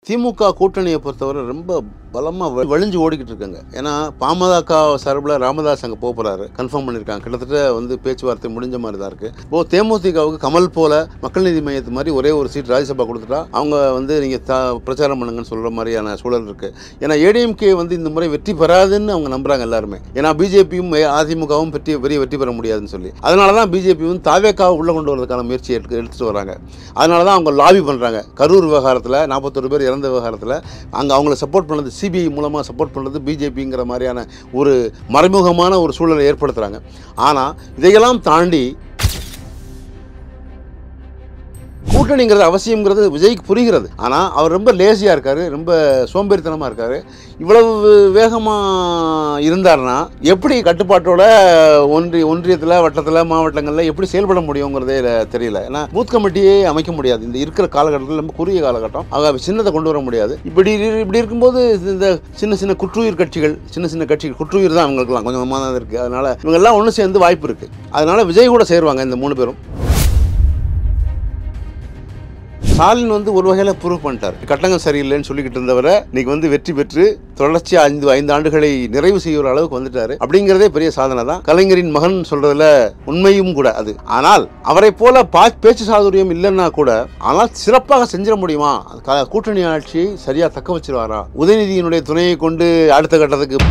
திமுக கூட்டணியை பொறுத்தவரை ரொம்ப பலமாக வழிஞ்சு ஓடிக்கிட்டு இருக்காங்க. ஏன்னா பாமக சார்பில் ராமதாஸ் அங்கே போகிறாரு, கன்ஃபார்ம் பண்ணியிருக்காங்க. கிட்டத்தட்ட வந்து பேச்சுவார்த்தை முடிஞ்ச மாதிரி தான் இருக்குது. இப்போது தேமுதிகவுக்கு கமல் போல மக்கள் நீதி மையத்து மாதிரி ஒரே ஒரு சீட் ராஜ்யசபா கொடுத்துட்டா அவங்க வந்து நீங்கள் பிரச்சாரம் பண்ணுங்கன்னு சொல்கிற மாதிரியான சூழல் இருக்குது. ஏன்னா ஏடிஎம்கே வந்து இந்த முறை வெற்றி பெறாதுன்னு அவங்க நம்புகிறாங்க எல்லாருமே. ஏன்னா பிஜேபியும் அதிமுகவும் பெரிய வெற்றி பெற முடியாதுன்னு சொல்லி, அதனால தான் பிஜேபியும் தாவேக்காவை உள்ளே கொண்டு வரதுக்கான முயற்சி எடுத்துகிட்டு வராங்க. அதனால தான் அவங்க லாபி பண்ணுறாங்க. கரூர் விவகாரத்தில் 41 பேர் இறந்த விவகாரத்தில் அங்கே அவங்கள சப்போர்ட் பண்ணது சிபிஐ மூலமாக சப்போர்ட் பண்ணுறது பிஜேபிங்கிற மாதிரியான ஒரு மறைமுகமான ஒரு சூழலை ஏற்படுத்துகிறாங்க. ஆனால் இதையெல்லாம் தாண்டி கூட்டணிங்கிறது அவசியங்கிறது விஜய்க்கு புரிகிறது. ஆனால் அவர் ரொம்ப லேசியாக இருக்கார், ரொம்ப சோம்பேறித்தனமாக இருக்கார். இவ்வளவு வேகமாக இருந்தார்னா எப்படி கட்டுப்பாட்டோட ஒன்றியத்தில் வட்டத்தில் மாவட்டங்களில் எப்படி செயல்பட முடியுங்கிறதே தெரியல. ஏன்னா பூத் கமிட்டியே அமைக்க முடியாது இந்த இருக்கிற காலகட்டத்தில், ரொம்ப குறுகிய காலகட்டம். ஆக சின்னத்தை கொண்டு வர முடியாது. இப்படி இருக்கும்போது இந்த சின்ன குற்றுயிர் கட்சிகள், சின்ன கட்சிகள் குற்றுயிர் தான் அவங்களுக்குலாம் கொஞ்சமாக தான் இருக்குது. அதனால் இவங்கெல்லாம் ஒன்று சேர்ந்து வாய்ப்பு இருக்குது. அதனால் விஜய் கூட சேருவாங்க இந்த 3 பேரும். ஸ்டாலின் வந்து ஒரு வகையில் ப்ரூவ் பண்ணிட்டார். கட்டங்கள் சரியில்லைன்னு சொல்லிக்கிட்டு இருந்தவரை இன்னைக்கு வந்து வெற்றி பெற்று தொடர்ச்சி 5 ஆண்டுகளை நிறைவு செய்கிற அளவுக்கு வந்துட்டாரு. அப்படிங்கிறதே பெரிய சாதனை தான். கலைஞரின் மகன் சொல்றதுல உண்மையும் கூட அது. ஆனால் அவரை போல பேச்சு சாதுரியம் இல்லைன்னா கூட, ஆனால் சிறப்பாக செஞ்சிட முடியுமா? கூட்டணி ஆட்சியை சரியா தக்க வச்சிருவாரா? உதயநிதியினுடைய துணையை கொண்டு அடுத்த கட்டத்துக்கு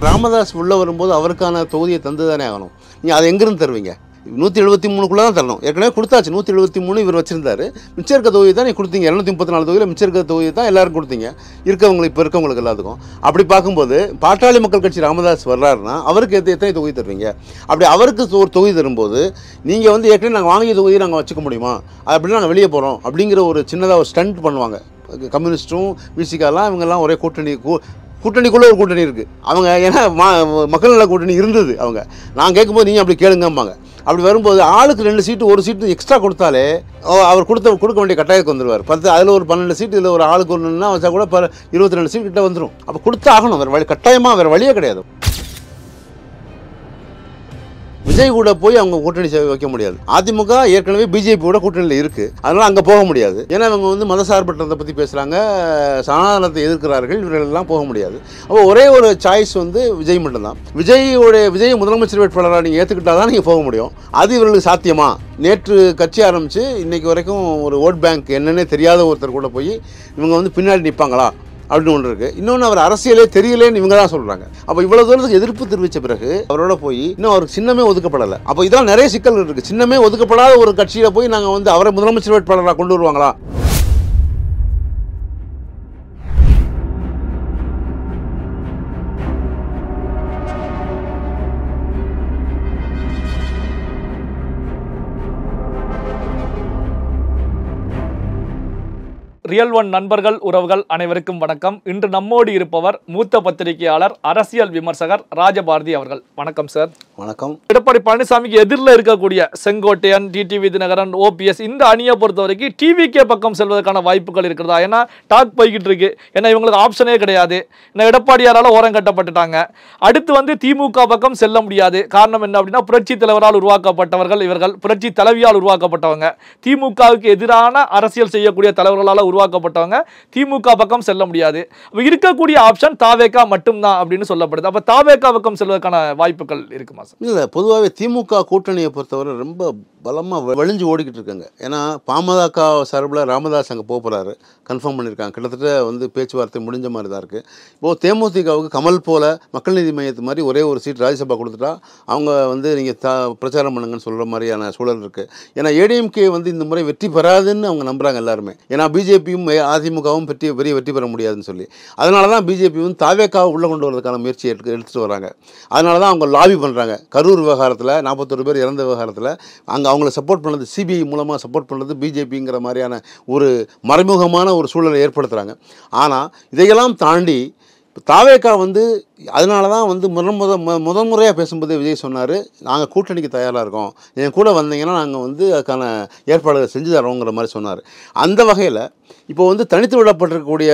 ராமதாஸ் உள்ள வரும்போது அவருக்கான தொகுதியை தந்துதானே ஆகணும். நீங்க அதை எங்கிருந்து தருவீங்க? 173 தான் தரணும். ஏற்கனவே கொடுத்தாச்சு. 173 இவர் வச்சிருந்தாரு. மிச்சம் இருக்க தொகுதி தான் நீங்கள் கொடுத்தீங்க. 234 தொகுதியில் மிச்சம் இருக்க தொகுதி தான் எல்லாரும் கொடுத்தீங்க. இப்போ இருக்கவங்களுக்கு எல்லாத்துக்கும். அப்படி பார்க்கும்போது பாட்டாளி மக்கள் கட்சி ராமதாஸ் வர்றாருன்னா அவருக்கு எத்தனை தொகுதி தருவீங்க? அப்படி அவருக்கு ஒரு தொகுதி தரும்போது நீங்கள் வந்து ஏற்கனவே நாங்கள் வாங்கிய தொகுதியை நாங்கள் வச்சுக்க முடியுமா? அப்படின்னு நாங்கள் வெளியே போகிறோம் அப்படிங்கிற ஒரு சின்னதாக ஒரு ஸ்டண்ட் பண்ணுவாங்க. கம்யூனிஸ்ட்டும் விசிகாலாம் இவங்கெல்லாம் ஒரே கூட்டணிக்குள்ளே ஒரு கூட்டணி இருக்குது. அவங்க ஏன்னா மக்கள் நல கூட்டணி இருந்தது. அவங்க நான் கேட்கும்போது நீங்கள் அப்படி கேளுங்கம்பாங்க. அப்படி வரும்போது ஆளுக்கு 2 சீட்டு 1 சீட்டு எக்ஸ்ட்ரா கொடுத்தாலே அவர் கொடுக்க வேண்டிய கட்டாயத்துக்கு வந்துடுவார். அதில் ஒரு 12 சீட்டு, இதில் ஒரு ஆளுக்கு ஒன்றுன்னா வச்சா கூட 22 சீட் கிட்ட வந்துடும். அப்போ கொடுத்து ஆகணும். வேறு கட்டாயமாக வேறு வழியே கிடையாது. விஜய் கூட போய் அவங்க கூட்டணி வைக்க முடியாது. அதிமுக ஏற்கனவே பிஜேபியோட கூட்டணியில் இருக்கு. அதனால அங்கே போக முடியாது. ஏன்னா அவங்க வந்து மதசார்பற்றதை பற்றி பேசுகிறாங்க, சனாதனத்தை எதிர்க்கிறார்கள். இவர்களெல்லாம் போக முடியாது. அப்போ ஒரே ஒரு சாய்ஸ் வந்து விஜய் மட்டும்தான். விஜய் முதலமைச்சர் வேட்பாளராக நீங்கள் ஏற்றுக்கிட்டா தான் நீங்கள் போக முடியும். அது இவர்களுக்கு சாத்தியமா? நேற்று கட்சி ஆரம்பித்து இன்னைக்கு வரைக்கும் ஒரு ஓட் பேங்க் என்னன்னே தெரியாத ஒருத்தர் கூட போய் இவங்க வந்து பின்னாடி நிற்பாங்களா அப்படின்னு ஒன்று இருக்குது. இன்னொன்று, அவர் அரசியலே தெரியலேன்னு இவங்க தான் சொல்கிறாங்க. அப்போ இவ்வளோ தூரத்துக்கு எதிர்ப்பு தெரிவித்த பிறகு அவரோட போய் இன்னும் அவருக்கு சின்னமே ஒதுக்கப்படலை. அப்போ இதான் நிறைய சிக்கல் இருக்குது. சின்னமே ஒதுக்கப்படாத ஒரு கட்சியில் போய் நாங்கள் வந்து அவரை முதலமைச்சர் வேட்பாளராக கொண்டு வருவாங்களா? ரியல் ஒன் நண்பர்கள், உறவுகள் அனைவருக்கும் வணக்கம். இன்று நம்மோடு இருப்பவர் மூத்த பத்திரிகையாளர், அரசியல் விமர்சகர் ராஜபாரதி அவர்கள். வணக்கம் சார். வணக்கம். எடப்பாடி பழனிசாமிக்கு எதிரில் இருக்கக்கூடிய செங்கோட்டையன், டிடிவி தினகரன், ஓபிஎஸ் இந்த அணியை பொறுத்த வரைக்கும் டிவிகே பக்கம் செல்வதற்கான வாய்ப்புகள் இருக்கிறதா? ஏன்னா டாக் போய்கிட்டு இருக்கு. ஏன்னா இவங்களுக்கு ஆப்ஷனே கிடையாது. ஏன்னா எடப்பாடியாரால் ஓரம் கட்டப்பட்டுட்டாங்க. அடுத்து வந்து திமுக பக்கம் செல்ல முடியாது. காரணம் என்ன அப்படின்னா, புரட்சி தலைவரால் உருவாக்கப்பட்டவர்கள் இவர்கள், புரட்சி தலைவியால் உருவாக்கப்பட்டவங்க, திமுகவுக்கு எதிரான அரசியல் செய்யக்கூடிய தலைவர்களால் உருவாக்கப்பட்டவங்க. திமுக பக்கம் செல்ல முடியாது. இருக்கக்கூடிய ஆப்ஷன் தாவேகா மட்டும்தான் அப்படின்னு சொல்லப்படுது. அப்ப தாவேகா பக்கம் செல்வதற்கான வாய்ப்புகள் இருக்குமா சார்? இல்லை, பொதுவாகவே திமுக கூட்டணியை பொறுத்தவரை ரொம்ப பலமாக வழிஞ்சு ஓடிக்கிட்டு இருக்காங்க. ஏன்னா பாமக சார்பில் ராமதாஸ் அங்கே போகிறாரு, கன்ஃபார்ம் பண்ணியிருக்காங்க. கிட்டத்தட்ட வந்து பேச்சுவார்த்தை முடிஞ்ச மாதிரி தான் இருக்குது. இப்போது தேமுதிகவுக்கு கமல் போல மக்கள் நீதி மையத்து மாதிரி ஒரே ஒரு சீட் ராஜ்யசபா கொடுத்துட்டா அவங்க வந்து நீங்கள் பிரச்சாரம் பண்ணுங்கன்னு சொல்கிற மாதிரியான சூழல் இருக்குது. ஏன்னா ஏடிஎம்கே வந்து இந்த முறை வெற்றி பெறாதுன்னு அவங்க நம்புகிறாங்க எல்லாருமே. ஏன்னா பிஜேபியும் அதிமுகவும் பெரிய வெற்றி பெற முடியாதுன்னு சொல்லி, அதனால தான் பிஜேபியும் தாவேக்காவை உள்ளே கொண்டு வரதுக்கான முயற்சி எடுத்துகிட்டு வராங்க. அதனால தான் அவங்க லாபி பண்ணுறாங்க. கரூர் விவகாரத்தில் 41 பேர் இறந்த விவகாரத்தில் அங்கே அவங்கள சப்போர்ட் பண்ணது சிபிஐ மூலமாக சப்போர்ட் பண்ணுறது பிஜேபிங்கிற மாதிரியான ஒரு மறைமுகமான ஒரு சூழலை ஏற்படுத்துகிறாங்க. ஆனால் இதையெல்லாம் தாண்டி தாவேக்கா வந்து அதனால தான் வந்து முதன்முறையாக பேசும்போது விஜய் சொன்னார், நாங்கள் கூட்டணிக்கு தயாராக இருக்கோம், என் கூட வந்தீங்கன்னா நாங்கள் வந்து அதுக்கான ஏற்பாடுகளை செஞ்சு தரோங்கிற மாதிரி சொன்னார். அந்த வகையில் இப்போ வந்து தனித்து விடப்பட்டிருக்கக்கூடிய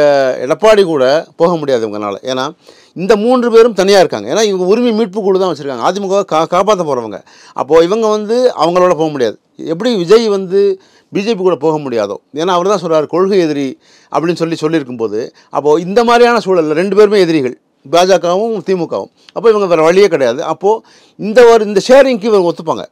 எடப்பாடி கூட போக முடியாது இவங்களால. ஏன்னா இந்த 3 பேரும் தனியாக இருக்காங்க. ஏன்னா இவங்க உரிமை மீட்பு குழு தான் வச்சுருக்காங்க, அதிமுக காப்பாற்ற போகிறவங்க. அப்போது இவங்க வந்து அவங்களோட போக முடியாது. எப்படி விஜய் வந்து பிஜேபி கூட போக முடியாதோ? ஏன்னா அவர் தான் சொல்கிறார் கொள்கை எதிரி அப்படின்னு சொல்லியிருக்கும்போது, அப்போது இந்த மாதிரியான சூழலில் 2 பேருமே எதிரிகள், பாஜகவும் திமுகவும். அப்போ இவங்க வேறு வழியே கிடையாது. அப்போது இந்த ஷேரிங்க்கு இவங்க ஒத்துப்பாங்க.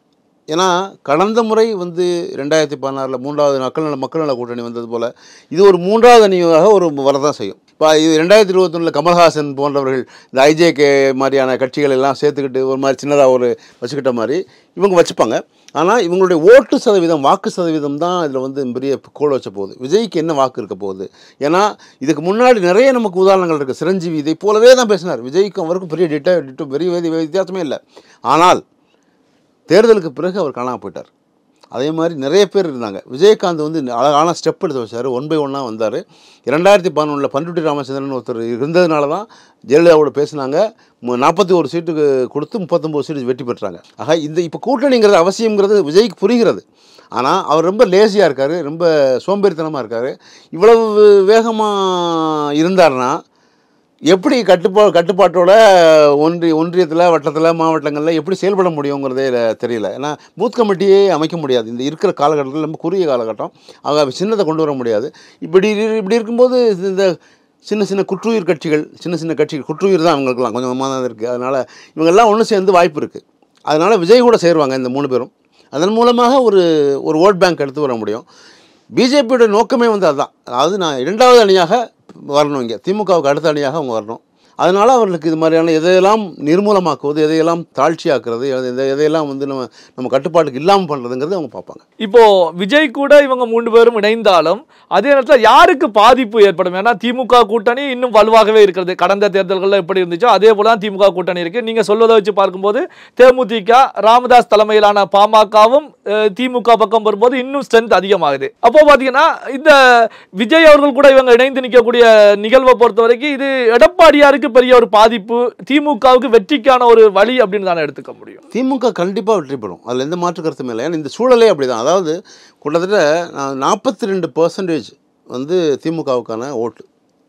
ஏன்னா கடந்த முறை வந்து 2016 3வது மக்கள் நல கூட்டணி வந்தது போல் இது ஒரு 3வது அணியாக வரதான் செய்யும். இப்போ இது 2021 கமல்ஹாசன் போன்றவர்கள் இந்த ஐஜேகே மாதிரியான கட்சிகள் எல்லாம் சேர்த்துக்கிட்டு ஒரு மாதிரி சின்னதாக வச்சுக்கிட்ட மாதிரி இவங்க வச்சுப்பாங்க. ஆனால் இவங்களுடைய ஓட்டு சதவீதம், வாக்கு சதவீதம் தான் இதில் வந்து பெரிய கோல் வச்ச போகுது. விஜய்க்கு என்ன வாக்கு இருக்க போகுது? ஏன்னா இதுக்கு முன்னாடி நிறைய நமக்கு உதாரணங்கள் இருக்குது. சிரஞ்சீவி இதை போலவே தான் பேசினார். விஜய்க்கும் அவருக்கும் பெரிய பெரிய வித்தியாசமே இல்லை. ஆனால் தேர்தலுக்கு பிறகு அவர் காணாமல் போயிட்டார். அதே மாதிரி நிறைய பேர் இருந்தாங்க. விஜயகாந்த் வந்து அழகான ஸ்டெப் எடுத்து வச்சார். 1 by 1 வந்தார். 2011 பண்ருட்டி ராமச்சந்திரன் ஒருத்தர் இருந்ததுனால தான் ஜெயலலிதாவோட பேசினாங்க. 41 சீட்டுக்கு கொடுத்து 39 சீட்டு வெற்றி பெற்றாங்க. ஆக இப்போ கூட்டணிங்கிறது அவசியங்கிறது விஜய்க்கு புரிகிறது. ஆனால் அவர் ரொம்ப லேசியாக இருக்கார், ரொம்ப சோம்பேறித்தனமாக இருக்கார். இவ்வளவு வேகமாக இருந்தார்னா எப்படி கட்டுப்பாட்டோட ஒன்றியத்தில், வட்டத்தில், மாவட்டங்களில் எப்படி செயல்பட முடியுங்கிறதே தெரியல. ஏன்னா பூத் கமிட்டியே அமைக்க முடியாது. இந்த இருக்கிற காலகட்டத்தில் ரொம்ப குறுகிய காலகட்டம். சின்னத்தை கொண்டு வர முடியாது. இப்படி இருக்கும்போது இந்த சின்ன குற்றுயிர் கட்சிகள், சின்ன கட்சிகள் குற்றுயிர் தான் அவங்களுக்குலாம் கொஞ்சமாக தான் இருக்குது. அதனால் இவங்கெல்லாம் ஒன்று சேர்ந்து வாய்ப்பு இருக்குது. அதனால் விஜய் கூட சேருவாங்க இந்த 3 பேரும். அதன் மூலமாக ஒரு ஓட் பேங்க் எடுத்து வர முடியும். பிஜேபியோட நோக்கமே வந்து அதுதான். அதாவது நான் 2வது அணியாக வரணும், இங்கே திமுகவுக்கு அடுத்த அணியாக அவங்க வரணும். அதனால் அவர்களுக்கு இது மாதிரியான எதையெல்லாம் நிர்மூலமாக்குவது, எதையெல்லாம் தாழ்ச்சியாக்குறது, எதையெல்லாம் வந்து நம்ம கட்டுப்பாட்டுக்கு இல்லாமல் பண்ணுறதுங்கிறது அவங்க பார்ப்பாங்க. இப்போது விஜய் கூட இவங்க 3 பேரும் இணைந்தாலும் அதே நேரத்தில் யாருக்கு பாதிப்பு ஏற்படும்? ஏன்னா திமுக கூட்டணி இன்னும் வலுவாகவே இருக்கிறது. கடந்த தேர்தல்களில் எப்படி இருந்துச்சோ அதே போல தான் திமுக கூட்டணி இருக்குது. நீங்கள் சொல்வதை வச்சு பார்க்கும்போது தேமுதிக, ராமதாஸ் தலைமையிலான பாமகவும் திமுக பக்கம் வரும்போது இன்னும் ஸ்ட்ரென்த் அதிகமாகுது. அப்போ பார்த்தீங்கன்னா இந்த விஜய் அவர்கள் கூட இவங்க இணைந்து நிற்கக்கூடிய நிகழ்வை பொறுத்த வரைக்கும் இது எடப்பாடியாருக்கு பெரிய ஒரு பாதிப்பு, திமுகவுக்கு வெற்றிக்கான ஒரு வழி அப்படின்னு தானே எடுத்துக்க முடியும். திமுக கண்டிப்பாக வெற்றி பெறும், அதில் எந்த மாற்று கருத்துமே இல்லை. ஏன்னா இந்த சூழலே அப்படி தான். அதாவது கிட்டத்தட்ட 42% வந்து திமுகவுக்கான ஓட்டு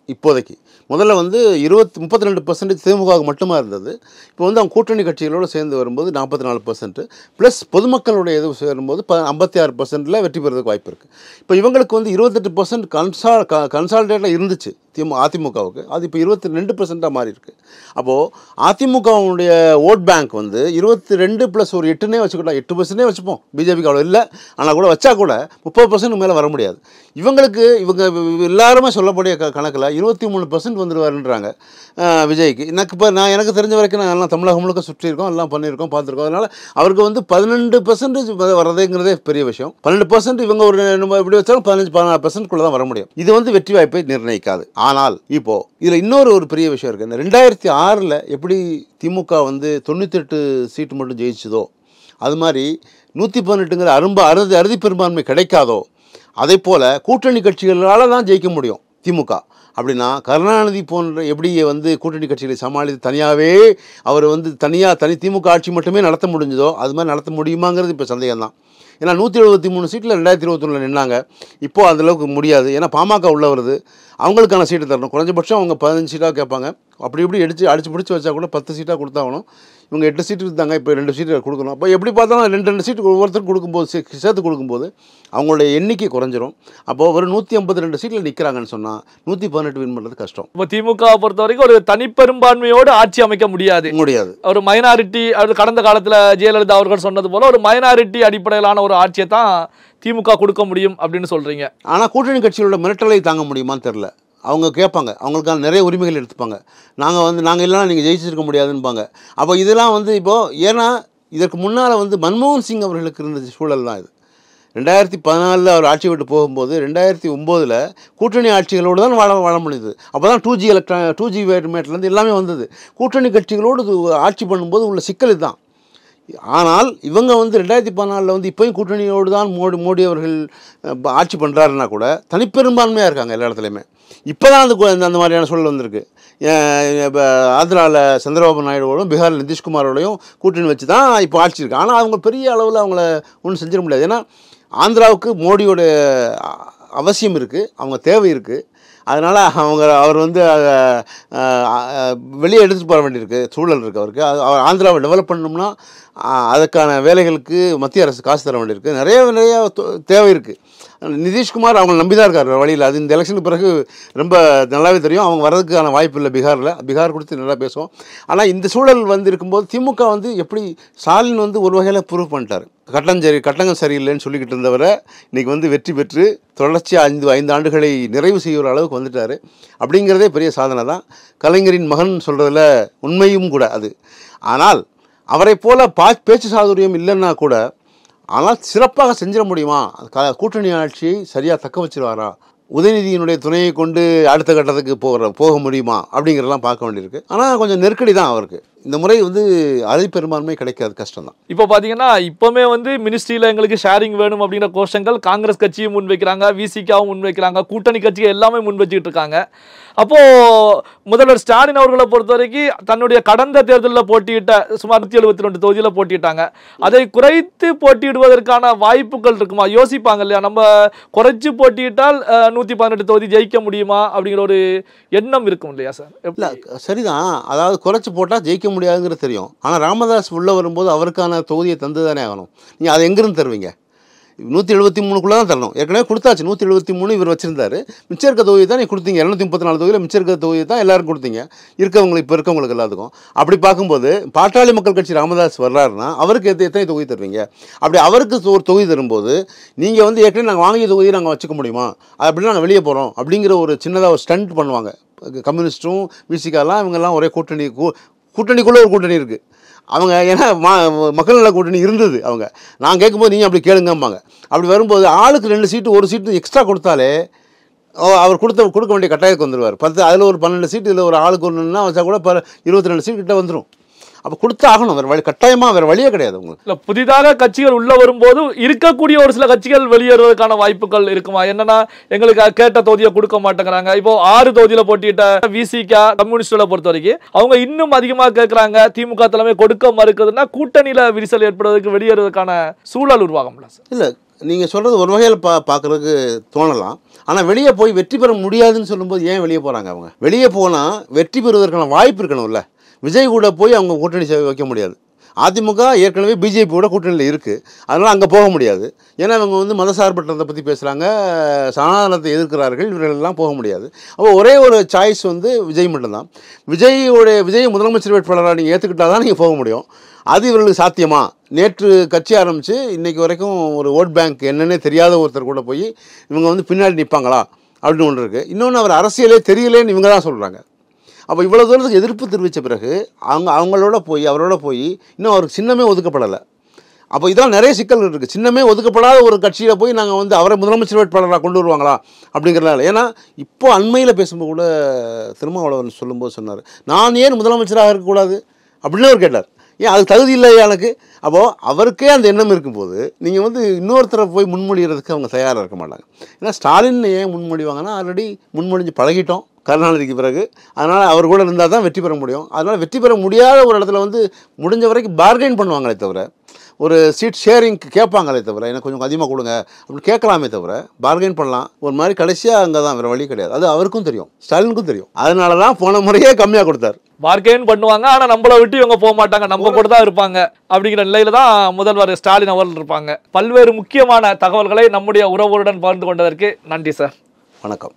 இப்போதைக்கு. முதல்ல வந்து 32% திமுகவுக்கு மட்டுமா இருந்தது. இப்போ வந்து அவங்க கூட்டணி கட்சிகளோடு சேர்ந்து வரும்போது 44%, ப்ளஸ் பொதுமக்களுடைய இது சேரும்போது 56% வெற்றி பெறுறதுக்கு வாய்ப்பு இருக்குது. இப்போ இவங்களுக்கு வந்து 28% கன்சால்டேட்டாக இருந்துச்சு அதிமுகவுக்கு. அது இப்போ 22% மாறி இருக்குது. அப்போது அதிமுகவுடைய ஓட் பேங்க் வந்து 22 + ஒரு 8னே வச்சுக்கிட்டோம், 8% வச்சுப்போம். பிஜேபிக்கு அவ்வளோ இல்லை, ஆனால் கூட வச்சா கூட 30% மேலே வர முடியாது. இவங்க எல்லாருமே சொல்லக்கூடிய கணக்கில் 23% வந்துடுவாருன்றாங்க விஜய்க்கு. எனக்கு தெரிஞ்ச வரைக்கும் நான் எல்லாம் தமிழகம் முழுக்க சுற்றியிருக்கோம், எல்லாம் பண்ணியிருக்கோம், பார்த்துருக்கோம். அதனால் அவருக்கு வந்து 12% வர்றதுங்கிறதே பெரிய விஷயம். 12% இவங்க இப்படி வச்சாலும் 15-16% தான் வர முடியும். இது வந்து வெற்றி வாய்ப்பை நிர்ணயிக்காது. ஆனால் இப்போது இதில் இன்னொரு பெரிய விஷயம் இருக்குது. 2006 எப்படி திமுக வந்து 98 சீட்டு மட்டும் ஜெயிச்சதோ, அது மாதிரி 118ங்கிற அறுதி பெரும்பான்மை கிடைக்காதோ, அதே போல் கூட்டணி கட்சிகளால் தான் ஜெயிக்க முடியும் திமுக. அப்படின்னா கருணாநிதி போன்ற எப்படி வந்து கூட்டணி கட்சிகளை சமாளித்து தனியாகவே அவர் வந்து தனி திமுக ஆட்சி மட்டுமே நடத்த முடிஞ்சதோ அது மாதிரி நடத்த முடியுமாங்கிறது இப்போ சந்தேகம் தான். ஏன்னா 173 சீட்டில் 2021 நின்னாங்க. இப்போது அந்தளவுக்கு முடியாது. ஏன்னா பாமக உள்ள வருது, அவங்களுக்கான சீட்டு தரணும். குறைஞ்சபட்சம் அவங்க 15 சீட்டாக கேட்பாங்க. அப்படி அடித்து பிடிச்சி வச்சா கூட 10 சீட்டாக கொடுத்தாகணும். இவங்க 8 சீட்டு இருந்தாங்க, இப்போ 2 சீட்டு கொடுக்கணும். அப்போ எப்படி பார்த்தாலும் 2 சீட்டு ஒவ்வொருத்தருக்கு கொடுக்கும்போது சேர்த்து கொடுக்கும்போது அவங்களுடைய எண்ணிக்கை குறைஞ்சிரும். அப்போது ஒரு 152 சீட்டில் நிற்கிறாங்கன்னு சொன்னால் 118 வின் பண்ணுறது கஷ்டம். இப்போ திமுக பொறுத்த வரைக்கும் ஒரு தனிப்பெரும்பான்மையோடு ஆட்சி அமைக்க முடியாது. ஒரு மைனாரிட்டி, அது கடந்த காலத்தில் ஜெயலலிதா அவர்கள் சொன்னது போல ஒரு மைனாரிட்டி அடிப்படையிலான ஒரு ஆட்சியை தான் திமுக கொடுக்க முடியும் அப்படின்னு சொல்கிறீங்க. ஆனால் கூட்டணி கட்சிகளோட மிரட்டலை தாங்க முடியுமான்னு தெரில. அவங்க கேட்பாங்க, அவங்களுக்கான நிறைய உரிமைகள் எடுத்துப்பாங்க. நாங்கள் இல்லைனா நீங்கள் ஜெயிச்சிருக்க முடியாதுன்னுப்பாங்க. அப்போ இதெல்லாம் வந்து இப்போது ஏன்னா இதற்கு முன்னால் வந்து மன்மோகன் சிங் அவர்களுக்கு இருந்த சூழல் தான் இது. 2014 அவர் ஆட்சி விட்டு போகும்போது 2009 கூட்டணி ஆட்சிகளோடு தான் வாழ முடியுது. அப்போ தான் 2G மேட்லேருந்து எல்லாமே வந்தது. கூட்டணி கட்சிகளோடு ஆட்சி பண்ணும்போது உள்ள சிக்கல் இதுதான். ஆனால் இவங்க வந்து 2014 வந்து இப்போயும் கூட்டணியோடு தான் மோடி அவர்கள் ஆட்சி பண்ணுறாருன்னா கூட தனிப்பெரும்பான்மையாக இருக்காங்க எல்லா இடத்துலையுமே. இப்போ தான் அந்த மாதிரியான சூழல் வந்திருக்கு. இப்போ ஆந்திராவில் சந்திரபாபு நாயுடுவோடும் பீகாரில் நிதிஷ்குமாரோடையும் கூட்டணி வச்சு தான் இப்போ ஆட்சி இருக்குது. ஆனால் அவங்க பெரிய அளவில் அவங்கள ஒன்றும் செஞ்சிட முடியாது. ஏன்னா ஆந்திராவுக்கு மோடியோட அவசியம் இருக்குது, அவங்க தேவை இருக்குது. அதனால் அவர் வந்து வெளியே எடுத்துகிட்டு போக வேண்டியிருக்கு, சூழல் இருக்குது அவருக்கு. அவர் ஆந்திராவை டெவலப் பண்ணணும்னா அதுக்கான வேலைகளுக்கு மத்திய அரசு காசு தர வேண்டியிருக்கு. நிறைய தேவை இருக்குது. நிதிஷ்குமார் அவங்க நம்பி தான் இருக்கார் வழியில். அது இந்த எலெக்ஷனுக்கு பிறகு ரொம்ப நல்லாவே தெரியும். அவங்க வர்றதுக்கான வாய்ப்பு இல்லை பீகார் கொடுத்து நல்லா பேசுவோம். ஆனால் இந்த சூழல் வந்து இருக்கும்போது திமுக வந்து எப்படி ஸ்டாலின் வந்து ஒரு வகையில் ப்ரூவ் பண்ணிட்டார். கட்டங்கள் சரியில்லைன்னு சொல்லிக்கிட்டு இருந்தவரை இன்றைக்கி வந்து வெற்றி பெற்று தொடர்ச்சியாக 5 ஆண்டுகளை நிறைவு செய்கிற அளவுக்கு வந்துட்டார். அப்படிங்கிறதே பெரிய சாதனை தான். கலைஞரின் மகன் சொல்கிறதுல உண்மையும் கூட அது. ஆனால் அவரை போல் பேச்சு சாதுரியம் இல்லைன்னா கூட, ஆனால் சிறப்பாக செஞ்சிட முடியுமா? கூட்டணி ஆட்சியை சரியாக தக்க வச்சிருவாரா? உதயநிதியினுடைய துணையை கொண்டு அடுத்த கட்டத்துக்கு போக முடியுமா அப்படிங்கிறதெல்லாம் பார்க்க வேண்டியிருக்கு. ஆனால் கொஞ்சம் நெருக்கடி தான் அவருக்கு. இந்த முறை வந்து அரை பெரும்பான்மை கிடைக்காது, கஷ்டம் தான். இப்போ பார்த்தீங்கன்னா இப்போவுமே வந்து மினிஸ்ட்ரியில் எங்களுக்கு ஷேரிங் வேணும் அப்படிங்கிற கோஷங்கள் காங்கிரஸ் கட்சியும் முன்வைக்கிறாங்க, விசிகாவும் முன்வைக்கிறாங்க, கூட்டணி கட்சிகள் எல்லாமே முன்வச்சுக்கிட்டு இருக்காங்க. அப்போது முதல்வர் ஸ்டாலின் அவர்களை பொறுத்த வரைக்கும் தன்னுடைய கடந்த தேர்தலில் போட்டியிட்ட சுமார் 172 தொகுதியில் போட்டியிட்டாங்க. அதை குறைத்து போட்டியிடுவதற்கான வாய்ப்புகள் இருக்குமா? யோசிப்பாங்க இல்லையா, நம்ம குறைச்சி போட்டியிட்டால் 118 தொகுதி ஜெயிக்க முடியுமா அப்படிங்கிற ஒரு எண்ணம் இருக்கும் இல்லையா சார்? இல்லை, சரிதான். அதாவது குறைச்சி போட்டால் ஜெயிக்க முடியாதுங்கிறது தெரியும். ஆனால் ராமதாஸ் உள்ளே வரும்போது அவருக்கான தொகுதியை தந்து தானே ஆகணும். நீங்கள் அதை எங்கேருந்து தருவீங்க? 173க்குள்ளே தான் தரணும். ஏற்கனவே கொடுத்தாச்சு. 173 இவர் வச்சுருந்தாரு. மிச்சம் இருக்க தொகுதி தான் நீங்கள் கொடுத்தீங்க. 234 தொகுதியில் மிச்சம் இருக்க தொகுதி தான் எல்லாருக்கும் கொடுத்தீங்க, இப்போ இருக்கவங்களுக்கு எல்லாத்துக்கும். அப்படி பார்க்கும்போது பாட்டாளி மக்கள் கட்சி ராமதாஸ் வர்றாருன்னா அவருக்கு எத்தனை தொகுதி தருவீங்க? அப்படி அவருக்கு ஒரு தொகுதி தரும்போது நீங்கள் வந்து ஏற்கனவே நாங்கள் வாங்கிய தொகுதியை நாங்கள் வச்சுக்க முடியுமா? அப்படின்னா நாங்கள் வெளியே போகிறோம் அப்படிங்கிற ஒரு சின்னதாக ஒரு ஸ்டண்ட் பண்ணுவாங்க. கம்யூனிஸ்ட்டும் விசிகாலாம் இவங்கெல்லாம் ஒரே கூட்டணிக்குள்ளே ஒரு கூட்டணி இருக்குது. அவங்க ஏன்னா மக்கள் நல கூட்டணி இருந்தது. அவங்க நான் கேட்கும்போது நீங்கள் அப்படி கேளுங்கம்பாங்க. அப்படி வரும்போது ஆளுக்கு 2 சீட்டு 1 சீட்டு எக்ஸ்ட்ரா கொடுத்தாலே அவர் கொடுக்க வேண்டிய கட்டாயத்துக்கு வந்துடுவார். அதில் ஒரு 12 சீட்டு, இதில் ஒரு ஆளுக்கு ஒன்றுன்னா வச்சா கூட 22 சீட் கிட்ட வந்துடும். அப்போ கொடுத்து ஆகணும். வேறு வழி, கட்டாயமாக வேறு வழியே கிடையாது உங்களுக்கு. இல்லை, புதிதாக கட்சிகள் உள்ளே வரும்போது இருக்கக்கூடிய ஒரு சில கட்சிகள் வெளியேறுவதற்கான வாய்ப்புகள் இருக்குமா? என்னன்னா எங்களுக்கு கேட்ட தொகுதியை கொடுக்க மாட்டேங்கிறாங்க. இப்போ 6 தொகுதியில் போட்டியிட்ட விசிகா கம்யூனிஸ்டுகளை பொறுத்த வரைக்கும் அவங்க இன்னும் அதிகமாக கேட்குறாங்க. திமுக தலைமை கொடுக்க மறுக்குதுன்னா கூட்டணியில் விரிசல் ஏற்படுவதற்கு வெளியேறுவதற்கான சூழல் உருவாகும்ல சார்? இல்லை, நீங்கள் சொல்கிறது ஒரு வகையில் பார்க்குறதுக்கு தோணலாம். ஆனால் வெளியே போய் வெற்றி பெற முடியாதுன்னு சொல்லும்போது ஏன் வெளியே போகிறாங்க? அவங்க வெளியே போனால் வெற்றி பெறுவதற்கான வாய்ப்பு இருக்கணும்ல. விஜய் கூட போய் அவங்க கூட்டணி வைக்க முடியாது. அதிமுக ஏற்கனவே பிஜேபியோட கூட்டணியில் இருக்குது. அதனால் அங்கே போக முடியாது. ஏன்னா இவங்க வந்து மதசார்பற்றதை பற்றி பேசுகிறாங்க, சனாதனத்தை எதிர்க்கிறார்கள். இவர்களெல்லாம் போக முடியாது. அப்போ ஒரே ஒரு சாய்ஸ் வந்து விஜய் மட்டும்தான். விஜய் முதலமைச்சர் வேட்பாளராக நீங்கள் ஏற்றுக்கிட்டால் தான் நீங்கள் போக முடியும். அது இவர்களுக்கு சாத்தியமா? நேற்று கட்சி ஆரம்பித்து இன்றைக்கி வரைக்கும் ஒரு ஓட் பேங்க் என்னன்னே தெரியாத ஒருத்தர் கூட போய் இவங்க வந்து பின்னாடி நிற்பாங்களா அப்படின்னு ஒன்று இருக்குது. இன்னொன்று, அவர் அரசியலே தெரியலேன்னு இவங்க தான் சொல்கிறாங்க. அப்போ இவ்வளோ தூரத்துக்கு எதிர்ப்பு தெரிவித்த பிறகு அவரோட போய் இன்னும் அவருக்கு சின்னமே ஒதுக்கப்படலை. அப்போ இதெல்லாம் நிறைய சிக்கல்கள் இருக்குது. சின்னமே ஒதுக்கப்படாத ஒரு கட்சியில் போய் நாங்கள் வந்து அவரை முதலமைச்சர் வேட்பாளராக கொண்டு வருவாங்களா அப்படிங்கிறதுனால. ஏன்னா இப்போ அண்மையில் பேசும்போது கூட திருமாவளவன் சொல்லும்போது சொன்னார், நான் ஏன் முதலமைச்சராக இருக்கக்கூடாது அப்படின்னு அவர் கேட்டார். ஏன் அது தகுதி இல்லையா எனக்கு? அப்போது அவருக்கே அந்த எண்ணம் இருக்கும்போது நீங்கள் வந்து இன்னொருத்தரை போய் முன்மொழிகிறதுக்கு அவங்க தயாராக இருக்க மாட்டாங்க. ஏன்னா ஸ்டாலின் ஏன் முன்மொழிவாங்கன்னா, ஆல்ரெடி முன்மொழிஞ்சு பழகிட்டோம் கருணாநிதிக்கு பிறகு. அதனால் அவர் கூட இருந்தால் தான் வெற்றி பெற முடியும். அதனால் வெற்றி பெற முடியாத ஒரு இடத்துல வந்து முடிஞ்ச வரைக்கும் பார்கெயின் பண்ணுவாங்களே தவிர, ஒரு சீட் ஷேரிங்க்கு கேட்பாங்களே தவிர, எனக்கு கொஞ்சம் அதிகமாக கொடுங்க அப்படி கேட்கலாமே தவிர பார்கெயின் பண்ணலாம். ஒரு மாதிரி கடைசியாக அங்கே தான், வேறு வழி கிடையாது. அது அவருக்கும் தெரியும், ஸ்டாலினுக்கும் தெரியும். அதனால தான் போன முறையே கம்மியாக கொடுத்தார். பார்கெயின் பண்ணுவாங்க, ஆனால் நம்மளை விட்டு இவங்க போக மாட்டாங்க, நம்ம கூட தான் இருப்பாங்க அப்படிங்கிற நிலையில தான் முதல்வர் ஸ்டாலின் அவர்கள் இருப்பாங்க. பல்வேறு முக்கியமான தகவல்களை நம்முடைய உறவுடன் பகிர்ந்து கொண்டதற்கு நன்றி சார். வணக்கம்.